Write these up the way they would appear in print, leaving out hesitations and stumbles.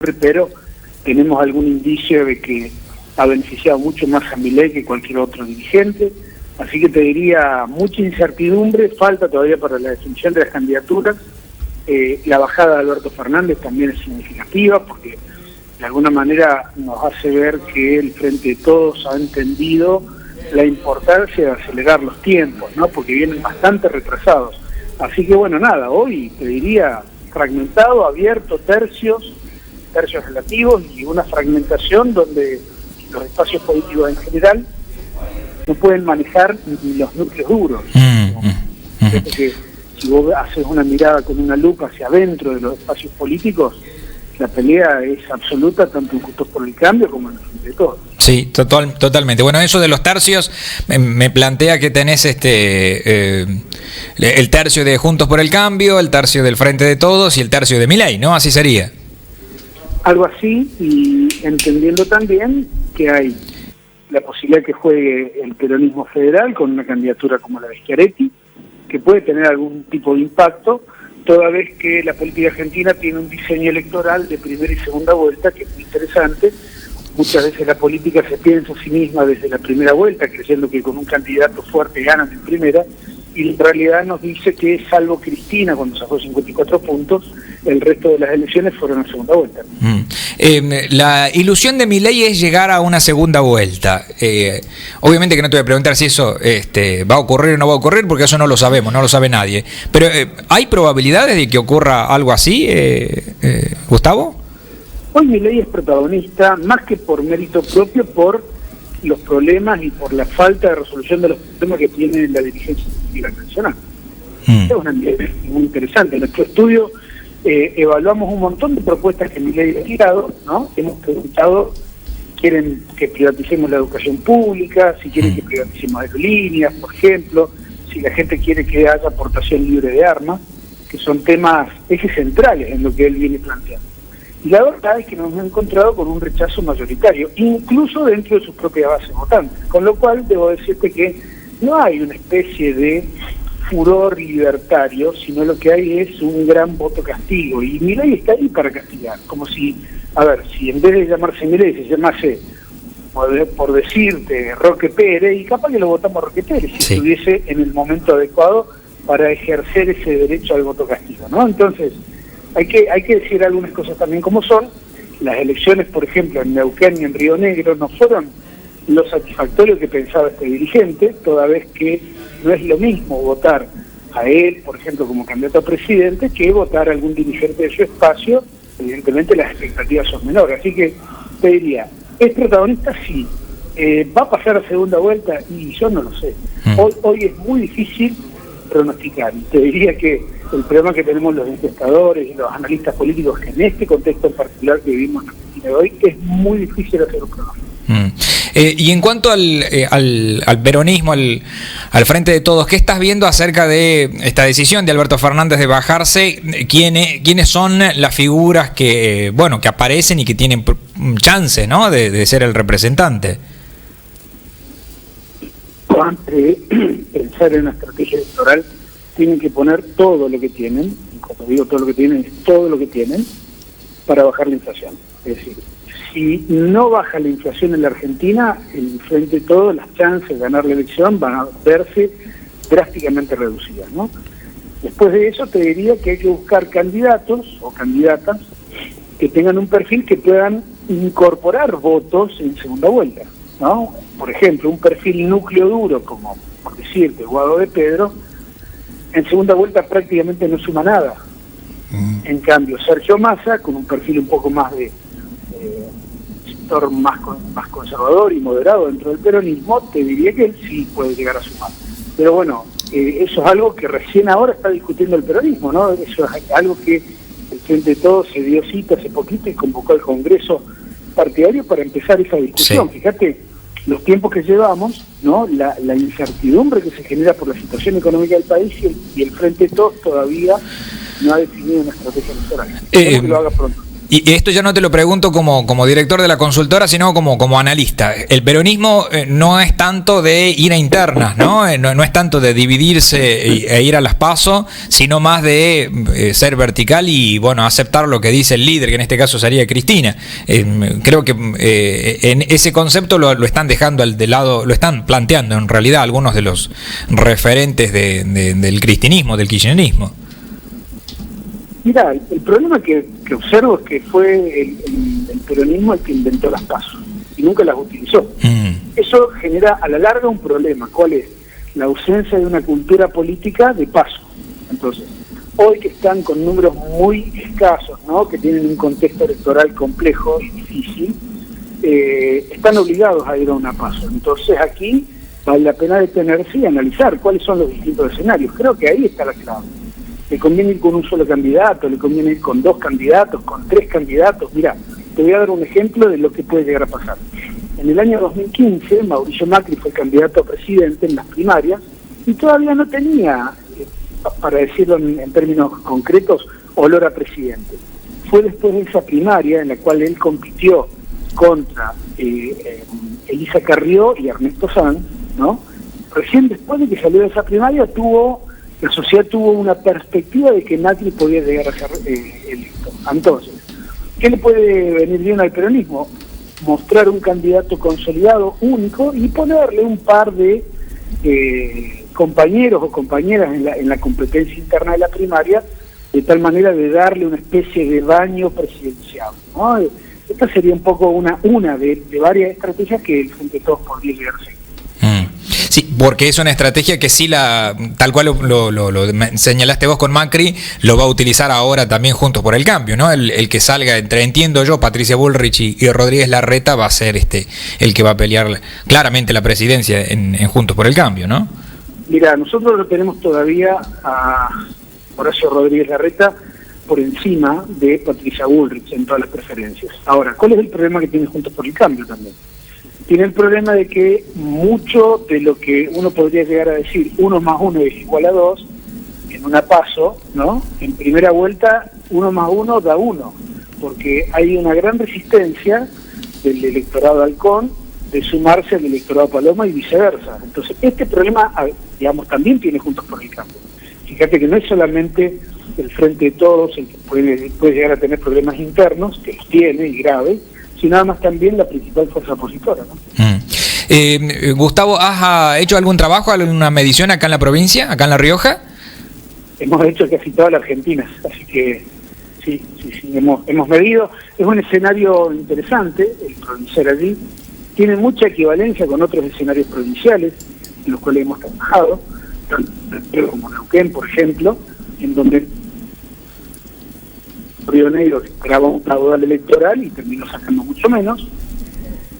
pero tenemos algún indicio de que ha beneficiado mucho más a Milei que cualquier otro dirigente, así que te diría mucha incertidumbre, falta todavía para la definición de las candidaturas. La bajada de Alberto Fernández también es significativa porque de alguna manera nos hace ver que el Frente de Todos ha entendido la importancia de acelerar los tiempos, ¿no? Porque vienen bastante retrasados. Así que bueno, nada, hoy te diría fragmentado, abierto, tercios relativos y una fragmentación donde los espacios políticos en general no pueden manejar ni los núcleos duros. Que si vos haces una mirada con una lupa hacia adentro de los espacios políticos, la pelea es absoluta tanto en Juntos por el Cambio como en el Frente de Todos. Sí, totalmente. Bueno, eso de los tercios me plantea que tenés el tercio de Juntos por el Cambio, el tercio del Frente de Todos y el tercio de Milei, ¿no? Así sería. Algo así, y entendiendo también que hay la posibilidad que juegue el peronismo federal con una candidatura como la de Schiaretti, que puede tener algún tipo de impacto, toda vez que la política argentina tiene un diseño electoral de primera y segunda vuelta que es muy interesante. Muchas veces la política se piensa a sí misma desde la primera vuelta, creyendo que con un candidato fuerte ganan en primera, y en realidad nos dice que, salvo Cristina, cuando sacó 54 puntos, el resto de las elecciones fueron en segunda vuelta. La ilusión de Milei es llegar a una segunda vuelta. Obviamente que no te voy a preguntar si eso va a ocurrir o no va a ocurrir, porque eso no lo sabemos, no lo sabe nadie. Pero ¿hay probabilidades de que ocurra algo así, Gustavo? Hoy Milei es protagonista, más que por mérito propio, por los problemas y por la falta de resolución de los problemas que tiene la dirigencia política nacional. Es una mirada muy interesante. En nuestro estudio evaluamos un montón de propuestas que Milei ha tirado, ¿no? Hemos preguntado si quieren que privaticemos la educación pública, si quieren que privaticemos aerolíneas, por ejemplo, si la gente quiere que haya aportación libre de armas, que son temas, ejes centrales en lo que él viene planteando. Y la verdad es que nos hemos encontrado con un rechazo mayoritario, incluso dentro de sus propias bases votantes. Con lo cual, debo decirte que no hay una especie de furor libertario, sino lo que hay es un gran voto castigo. Y Milei está ahí para castigar. Como si, a ver, si en vez de llamarse Milei se llamase, por decirte, Roque Pérez, y capaz que lo votamos Roque Pérez, si estuviese en el momento adecuado para ejercer ese derecho al voto castigo, ¿no? Entonces, hay que decir algunas cosas también como son. Las elecciones, por ejemplo, en Neuquén y en Río Negro no fueron lo satisfactorio que pensaba este dirigente, toda vez que no es lo mismo votar a él, por ejemplo, como candidato a presidente, que votar a algún dirigente de su espacio. Evidentemente las expectativas son menores. Así que te diría, ¿es protagonista? Sí. ¿Va a pasar a segunda vuelta? Y yo no lo sé. Hoy es muy difícil pronosticar. Y te diría que el problema que tenemos los encuestadores y los analistas políticos, que en este contexto en particular que vivimos en Argentina de hoy, es muy difícil hacer un pronóstico. Y en cuanto al peronismo, al Frente de Todos, ¿qué estás viendo acerca de esta decisión de Alberto Fernández de bajarse? ¿Quiénes son las figuras que aparecen y que tienen chances, ¿no?, de ser el representante? Antes de pensar en una estrategia electoral, tienen que poner todo lo que tienen, y cuando digo todo lo que tienen, es todo lo que tienen, para bajar la inflación. Es decir, si no baja la inflación en la Argentina, el Frente de Todos, las chances de ganar la elección van a verse drásticamente reducidas, ¿no? Después de eso te diría que hay que buscar candidatos o candidatas que tengan un perfil que puedan incorporar votos en segunda vuelta, ¿no? Por ejemplo, un perfil núcleo duro, como por decirte, Guado de Pedro, en segunda vuelta prácticamente no suma nada. En cambio, Sergio Massa, con un perfil un poco más de sector más conservador y moderado dentro del peronismo, te diría que él sí puede llegar a sumar. Pero bueno, eso es algo que recién ahora está discutiendo el peronismo, ¿no? Eso es algo que el Frente de Todos se dio cita hace poquito y convocó al Congreso partidario para empezar esa discusión. Sí. Fíjate los tiempos que llevamos, ¿no? La incertidumbre que se genera por la situación económica del país y el Frente de Todos todavía no ha definido una estrategia electoral. Espero que lo haga pronto. Y esto ya no te lo pregunto como director de la consultora, sino como analista. El peronismo no es tanto de ir a internas, ¿no? No es tanto de dividirse e ir a las PASO, sino más de ser vertical y, bueno, aceptar lo que dice el líder, que en este caso sería Cristina. Creo que en ese concepto lo están dejando de lado, lo están planteando en realidad algunos de los referentes del cristinismo, del kirchnerismo. Mira, el problema que observo es que fue el peronismo el que inventó las PASO y nunca las utilizó. Eso genera a la larga un problema. ¿Cuál es? La ausencia de una cultura política de PASO. Entonces, hoy que están con números muy escasos, ¿no?, que tienen un contexto electoral complejo y difícil, están obligados a ir a una PASO. Entonces aquí vale la pena detenerse y analizar cuáles son los distintos escenarios. Creo que ahí está la clave. ¿Le conviene ir con un solo candidato? ¿Le conviene ir con 2 candidatos? ¿Con 3 candidatos? Mira, te voy a dar un ejemplo de lo que puede llegar a pasar. En el año 2015, Mauricio Macri fue candidato a presidente en las primarias y todavía no tenía, para decirlo en términos concretos, olor a presidente. Fue después de esa primaria en la cual él compitió contra Elisa Carrió y Ernesto Sanz, ¿no? Recién después de que salió de esa primaria la sociedad tuvo una perspectiva de que Macri podía llegar a ser electo. Entonces, ¿qué le puede venir bien al peronismo? Mostrar un candidato consolidado, único, y ponerle un par de compañeros o compañeras en la competencia interna de la primaria, de tal manera de darle una especie de baño presidencial, ¿no? Esta sería un poco una de varias estrategias que el Frente de Todos podría llegar a seguir. Sí, porque es una estrategia que sí, tal cual lo señalaste vos con Macri, lo va a utilizar ahora también Juntos por el Cambio, ¿no? El que salga entiendo yo, Patricia Bullrich y Rodríguez Larreta va a ser el que va a pelear claramente la presidencia en Juntos por el Cambio, ¿no? Mira, nosotros lo tenemos todavía a Horacio Rodríguez Larreta por encima de Patricia Bullrich en todas las preferencias. Ahora, ¿cuál es el problema que tiene Juntos por el Cambio también? Tiene el problema de que mucho de lo que uno podría llegar a decir 1 más 1 es igual a 2, en una PASO, ¿no? En primera vuelta 1 más 1 da 1, porque hay una gran resistencia del electorado Halcón de sumarse al electorado Paloma y viceversa. Entonces, este problema, digamos, también tiene Juntos por el Cambio. Fíjate que no es solamente el Frente de Todos el que puede llegar a tener problemas internos, que los tiene y graves, sino además también la principal fuerza opositora, ¿no? Gustavo, ¿has hecho algún trabajo, alguna medición acá en la provincia, acá en La Rioja? Hemos hecho casi toda la Argentina, así que sí, hemos medido. Es un escenario interesante el provincial allí, tiene mucha equivalencia con otros escenarios provinciales en los cuales hemos trabajado, como Neuquén, por ejemplo, en donde Río Negro grabó un caudal electoral y terminó sacando mucho menos.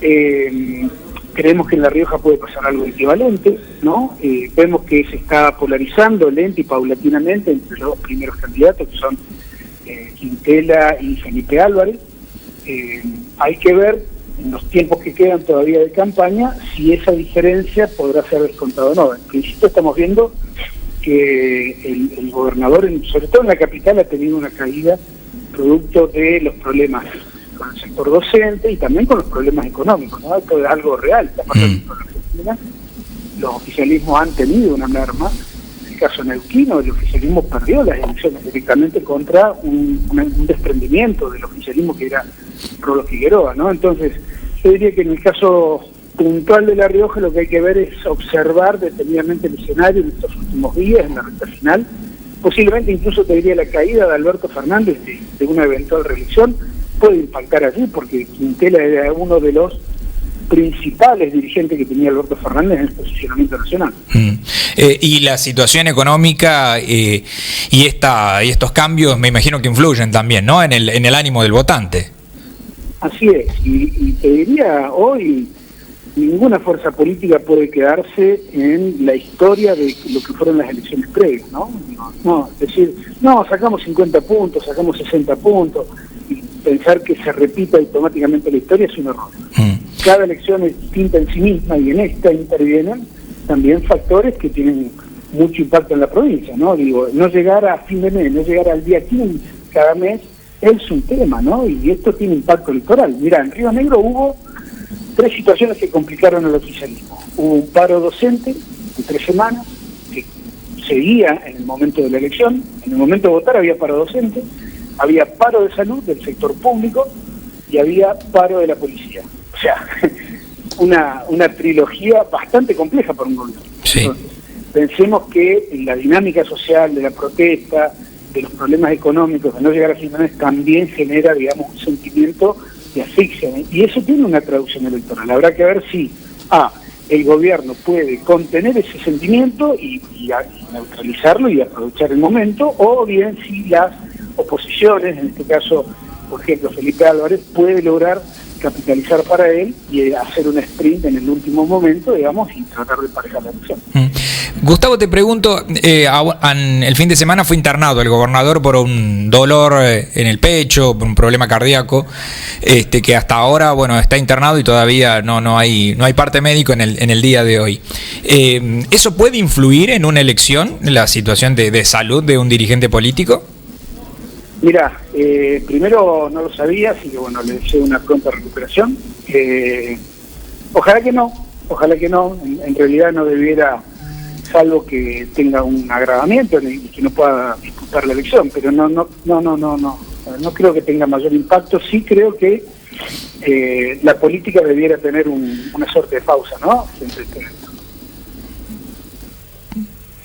Creemos que en La Rioja puede pasar algo equivalente, ¿no? Vemos que se está polarizando lenta y paulatinamente entre los 2 primeros candidatos, que son Quintela y Felipe Álvarez. Hay que ver en los tiempos que quedan todavía de campaña si esa diferencia podrá ser descontada o no. En principio estamos viendo que el gobernador, sobre todo en la capital, ha tenido una caída producto de los problemas con el sector docente y también con los problemas económicos, ¿no? Esto es algo real, está pasando con la Argentina. Los oficialismos han tenido una merma. En el caso neuquino, el oficialismo perdió las elecciones directamente contra un desprendimiento del oficialismo que era Rolo Figueroa, ¿no? Entonces, yo diría que en el caso puntual de La Rioja lo que hay que ver es observar detenidamente el escenario en estos últimos días, en la recta final. Posiblemente incluso te diría la caída de Alberto Fernández de una eventual reelección puede impactar allí, porque Quintela era uno de los principales dirigentes que tenía Alberto Fernández en el posicionamiento nacional. Y la situación económica y estos cambios me imagino que influyen también, ¿no?, en el ánimo del votante. Así es, y te diría hoy ninguna fuerza política puede quedarse en la historia de lo que fueron las elecciones previas, ¿no? No, es decir, no, sacamos 50 puntos, sacamos 60 puntos, y pensar que se repita automáticamente la historia es un error. Cada elección es distinta en sí misma y en esta intervienen también factores que tienen mucho impacto en la provincia, ¿no? Digo, no llegar a fin de mes, no llegar al día 15 cada mes es un tema, ¿no? Y esto tiene impacto electoral. Mira, en Río Negro hubo 3 situaciones que complicaron el oficialismo. Hubo un paro docente de 3 semanas, que seguía en el momento de la elección. En el momento de votar había paro docente, había paro de salud del sector público y había paro de la policía. O sea, una trilogía bastante compleja para un gobierno. Sí. Entonces, pensemos que la dinámica social de la protesta, de los problemas económicos, de no llegar a fin de mes, también genera, digamos, un sentimiento de asfixia, ¿eh? Y eso tiene una traducción electoral. Habrá que ver si el gobierno puede contener ese sentimiento y neutralizarlo y aprovechar el momento, o bien si las oposiciones, en este caso, por ejemplo, Felipe Álvarez, puede lograr capitalizar para él y hacer un sprint en el último momento, digamos, y tratar de emparejar la elección. Gustavo, te pregunto, el fin de semana fue internado el gobernador por un dolor en el pecho, por un problema cardíaco, que hasta ahora, bueno, está internado y todavía no hay parte médico en el día de hoy. ¿Eso puede influir en una elección, en la situación de salud de un dirigente político? Mira, primero no lo sabía, así que bueno, le deseo una pronta recuperación. Ojalá que no. En realidad no debiera, salvo que tenga un agravamiento y que no pueda disputar la elección, pero no creo que tenga mayor impacto. Sí creo que la política debiera tener una suerte de pausa, ¿no?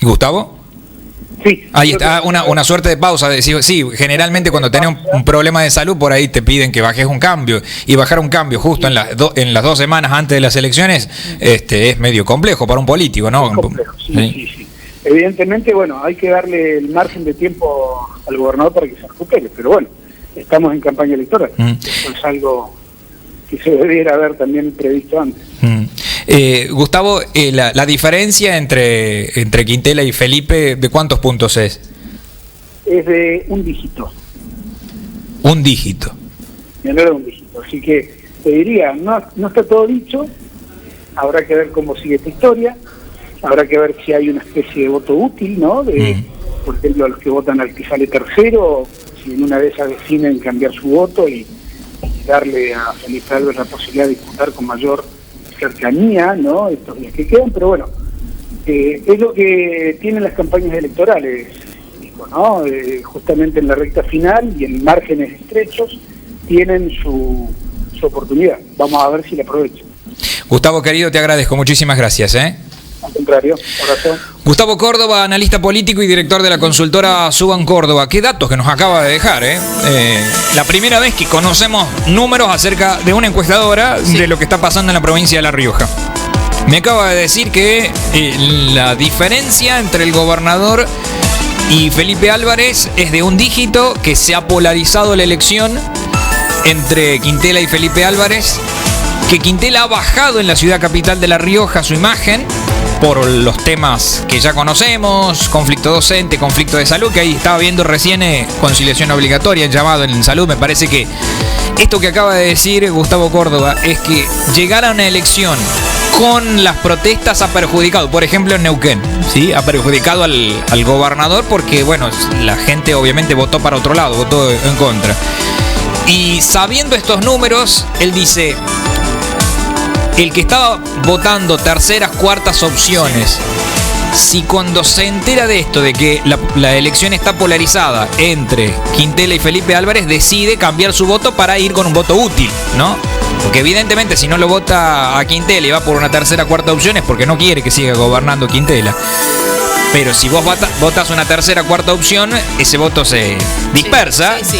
¿Gustavo? Sí. Ahí está, una suerte de pausa. Sí, generalmente cuando tenés un problema de salud, por ahí te piden que bajes un cambio. Y bajar un cambio justo en las 2 semanas antes de las elecciones es medio complejo para un político, ¿no? Es complejo, sí. Evidentemente, bueno, hay que darle el margen de tiempo al gobernador para que se recupere. Pero bueno, estamos en campaña electoral. Eso es algo que se debiera haber también previsto antes. Gustavo, la diferencia entre Quintela y Felipe, ¿de cuántos puntos es? Es de un dígito. Un dígito. Menor de un dígito. Así que te diría, no está todo dicho. Habrá que ver cómo sigue esta historia. Habrá que ver si hay una especie de voto útil, ¿no? Por ejemplo, a los que votan al que sale tercero, si en una de esas deciden cambiar su voto y darle a Felipe Álvarez la posibilidad de disputar con mayor cercanía, ¿no? Estos días que quedan, pero bueno, es lo que tienen las campañas electorales, ¿no? Justamente en la recta final y en márgenes estrechos tienen su oportunidad. Vamos a ver si la aprovechan. Gustavo, querido, te agradezco, muchísimas gracias, Al contrario, abrazo. Gustavo Córdoba, analista político y director de la consultora Suban Córdoba. Qué datos que nos acaba de dejar, la primera vez que conocemos números acerca de una encuestadora de lo que está pasando en la provincia de La Rioja. Me acaba de decir que la diferencia entre el gobernador y Felipe Álvarez es de un dígito, que se ha polarizado la elección entre Quintela y Felipe Álvarez, que Quintela ha bajado en la ciudad capital de La Rioja su imagen por los temas que ya conocemos, conflicto docente, conflicto de salud, que ahí estaba viendo recién conciliación obligatoria, el llamado en salud. Me parece que esto que acaba de decir Gustavo Córdoba es que llegar a una elección con las protestas ha perjudicado, por ejemplo en Neuquén, ¿sí? Ha perjudicado al gobernador porque, bueno, la gente obviamente votó para otro lado, votó en contra. Y sabiendo estos números, él dice: el que estaba votando terceras, cuartas opciones, si cuando se entera de esto, de que la elección está polarizada entre Quintela y Felipe Álvarez, decide cambiar su voto para ir con un voto útil, ¿no? Porque evidentemente si no lo vota a Quintela y va por una tercera, cuarta opción es porque no quiere que siga gobernando Quintela. Pero si vos votas una tercera, cuarta opción, ese voto se dispersa, sí.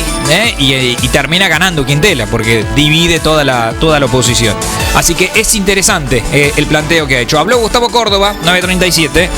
Y termina ganando Quintela, porque divide toda la oposición. Así que es interesante el planteo que ha hecho. Habló Gustavo Córdoba, 9:37.